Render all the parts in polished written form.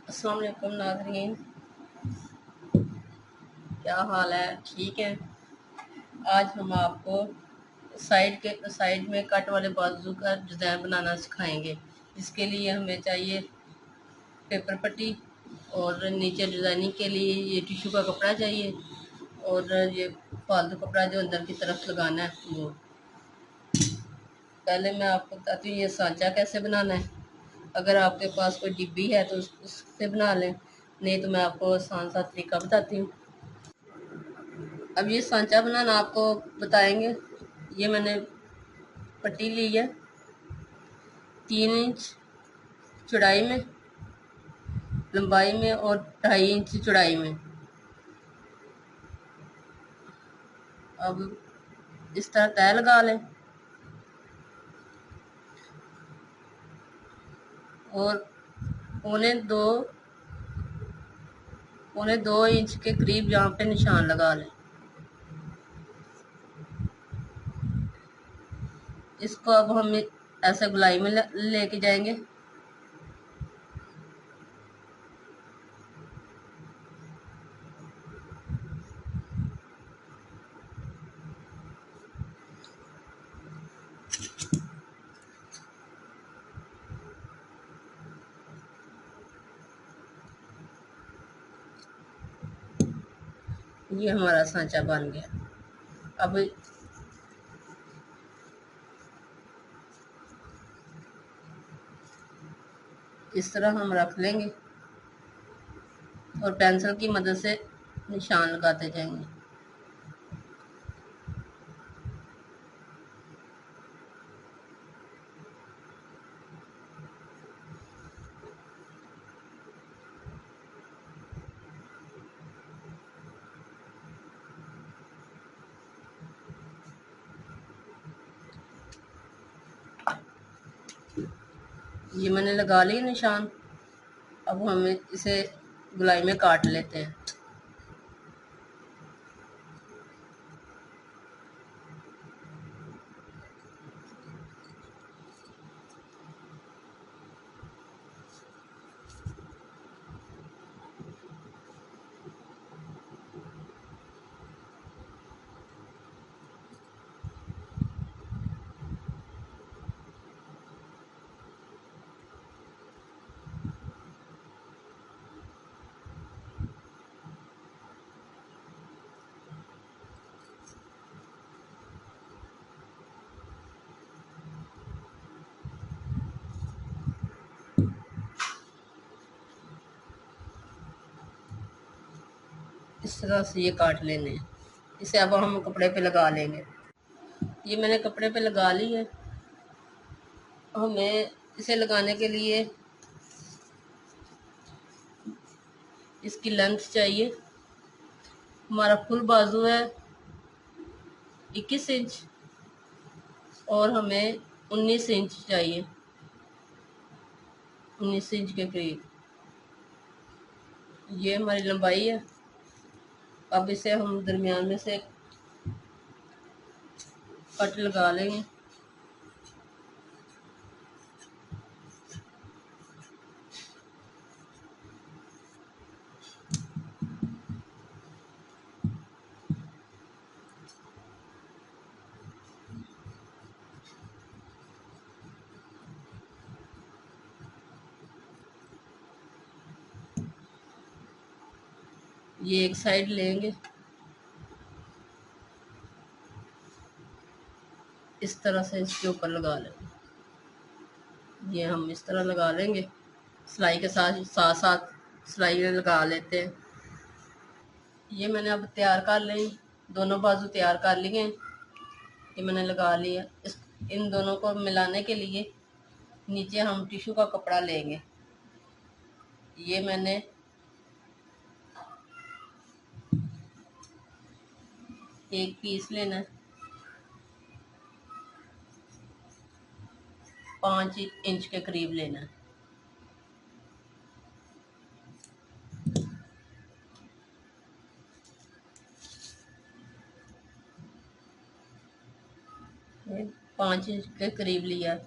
अस्सलाम वालेकुम नाज़रीन, क्या हाल है? ठीक है। आज हम आपको साइड में कट वाले बाजू का डिज़ाइन बनाना सिखाएंगे। इसके लिए हमें चाहिए पेपर पट्टी और नीचे डिज़ाइनिंग के लिए ये टिश्यू का कपड़ा चाहिए और ये फालतू कपड़ा जो अंदर की तरफ लगाना है वो। पहले मैं आपको बताती हूँ ये सांचा कैसे बनाना है। अगर आपके पास कोई डिब्बी है तो उससे बना लें, नहीं तो मैं आपको आसान सा तरीका बताती हूँ। अब ये सांचा बनाना आपको बताएंगे। ये मैंने पट्टी ली है 3 इंच चौड़ाई में, लंबाई में और 2.5 इंच चौड़ाई में। अब इस तरह तय लगा लें और पौने दो पौने 2 इंच के करीब यहाँ पे निशान लगा लें। इसको अब हम ऐसे गोलाई में लेके जाएंगे। ये हमारा सांचा बन गया। अब इस तरह हम रख लेंगे और पेंसिल की मदद से निशान लगाते जाएंगे। ये मैंने लगा लिया निशान। अब हम इसे गोलाई में काट लेते हैं। इस तरह से ये काट लेने हैं। इसे अब हम कपड़े पे लगा लेंगे। ये मैंने कपड़े पे लगा ली है। हमें इसे लगाने के लिए इसकी लेंथ चाहिए। हमारा फुल बाजू है 21 इंच और हमें 19 इंच चाहिए, 19 इंच के करीब ये हमारी लंबाई है। अब इसे हम दरमियान में से कट लगा लेंगे। ये एक साइड लेंगे, इस तरह से इसके ऊपर लगा लेंगे। ये हम इस तरह लगा लेंगे, सिलाई के साथ साथ साथ सिलाई लगा लेते हैं। ये मैंने अब तैयार कर ली, दोनों बाजू तैयार कर लिए हैं। ये मैंने लगा लिया। इन दोनों को मिलाने के लिए नीचे हम टिश्यू का कपड़ा लेंगे। ये मैंने एक पीस लेना है, 5 इंच के करीब लेना है। ये 5 इंच के करीब लिया,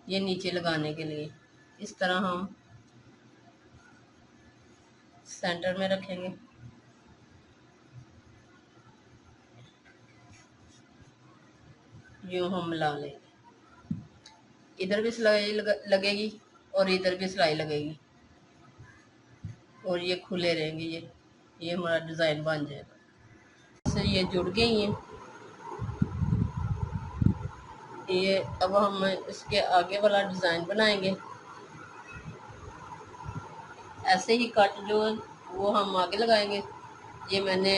ये नीचे लगाने के लिए। इस तरह हम सेंटर में रखेंगे। यूं हम मिला लेंगे। इधर भी सिलाई लगेगी और इधर भी सिलाई लगेगी और ये खुले रहेंगे। ये हमारा डिज़ाइन बन जाएगा। इससे ये जुड़ गई हैं। ये अब हम इसके आगे वाला डिज़ाइन बनाएंगे। ऐसे ही कट जो वो हम आगे लगाएंगे। ये मैंने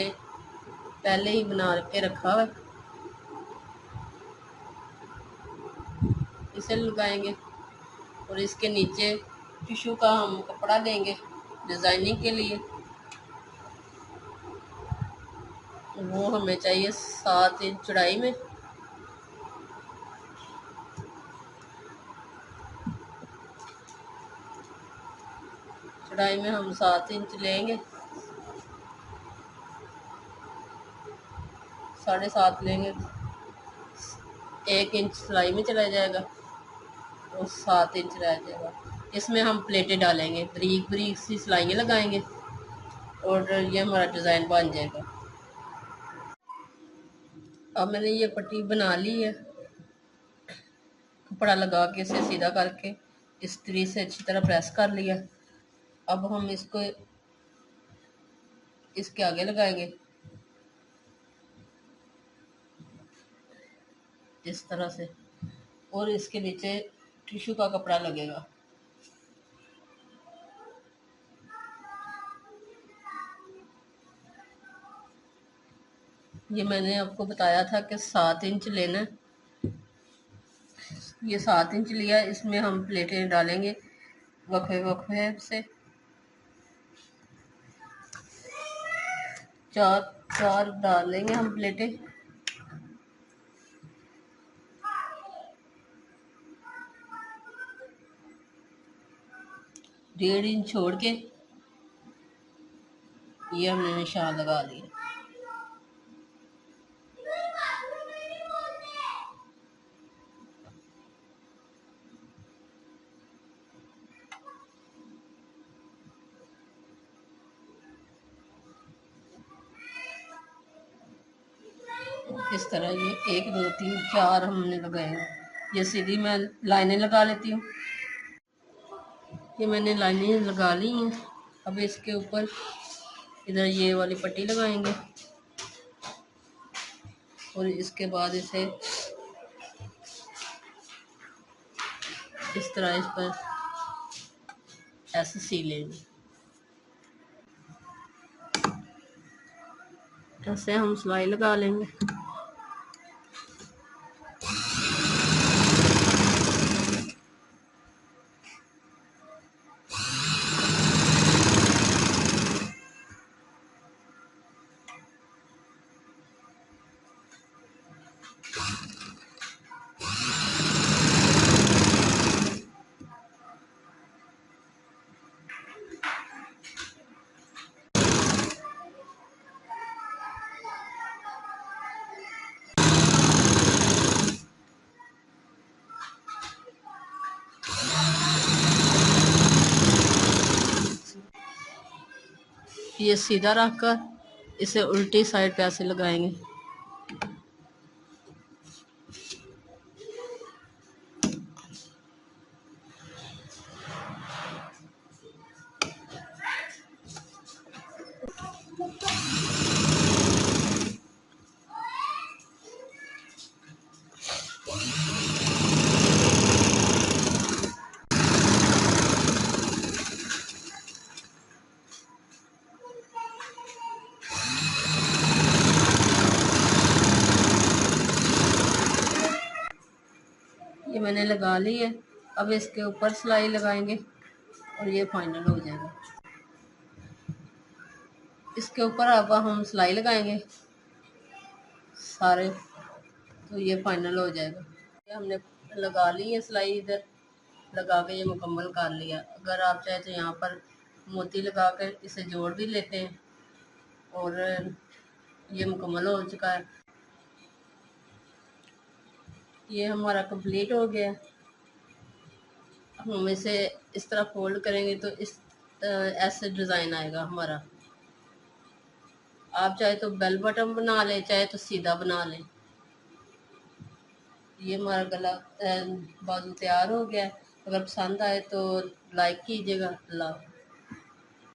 पहले ही बना के रखा है, इसे लगाएंगे और इसके नीचे टिश्यू का हम कपड़ा देंगे डिज़ाइनिंग के लिए। वो हमें चाहिए 7 इंच चौड़ाई में। चौड़ाई में हम 7 इंच लेंगे, 7.5 लेंगे। 1 इंच सिलाई में चला जाएगा और 7 इंच रह जाएगा। इसमें हम प्लेटें डालेंगे, बारीक बारीक सी सिलाइयाँ लगाएंगे और ये हमारा डिज़ाइन बन जाएगा। अब मैंने ये पट्टी बना ली है, कपड़ा लगा के इसे सीधा करके इस तरीके से अच्छी तरह प्रेस कर लिया। अब हम इसको इसके आगे लगाएंगे इस तरह से और इसके नीचे टिश्यू का कपड़ा लगेगा। ये मैंने आपको बताया था कि 7 इंच लेना। ये 7 इंच लिया, इसमें हम प्लेटें डालेंगे वक्फे वक्फे से। चार चार डालेंगे हम प्लेटें। डेढ़ इंच छोड़ के ये हमने निशान लगा लिया। इस तरह ये 1 2 3 4 हमने लगाए। ये सीधी मैं लाइनें लगा लेती हूँ। ये मैंने लाइनें लगा ली हैं। अब इसके ऊपर इधर ये वाली पट्टी लगाएंगे और इसके बाद इसे इस तरह इस पर ऐसे सी लेंगे। ऐसे हम सिलाई लगा लेंगे। ये सीधा रखकर इसे उल्टी साइड पे ऐसे लगाएंगे। ये मैंने लगा ली है। अब इसके ऊपर सिलाई लगाएंगे और ये फाइनल हो जाएगा। इसके ऊपर अब हम सिलाई लगाएंगे सारे, तो ये फाइनल हो जाएगा। ये हमने लगा ली है सिलाई, इधर लगा के ये मुकम्मल कर लिया। अगर आप चाहे तो यहाँ पर मोती लगा कर इसे जोड़ भी लेते हैं और ये मुकम्मल हो चुका है। ये हमारा कंप्लीट हो गया। हम इसे इस तरह फोल्ड करेंगे तो इस ऐसे डिज़ाइन आएगा हमारा। आप चाहे तो बेल बटन बना लें, चाहे तो सीधा बना लें। ये हमारा गला बाजू तैयार हो गया है। अगर पसंद आए तो लाइक कीजिएगा। अल्लाह।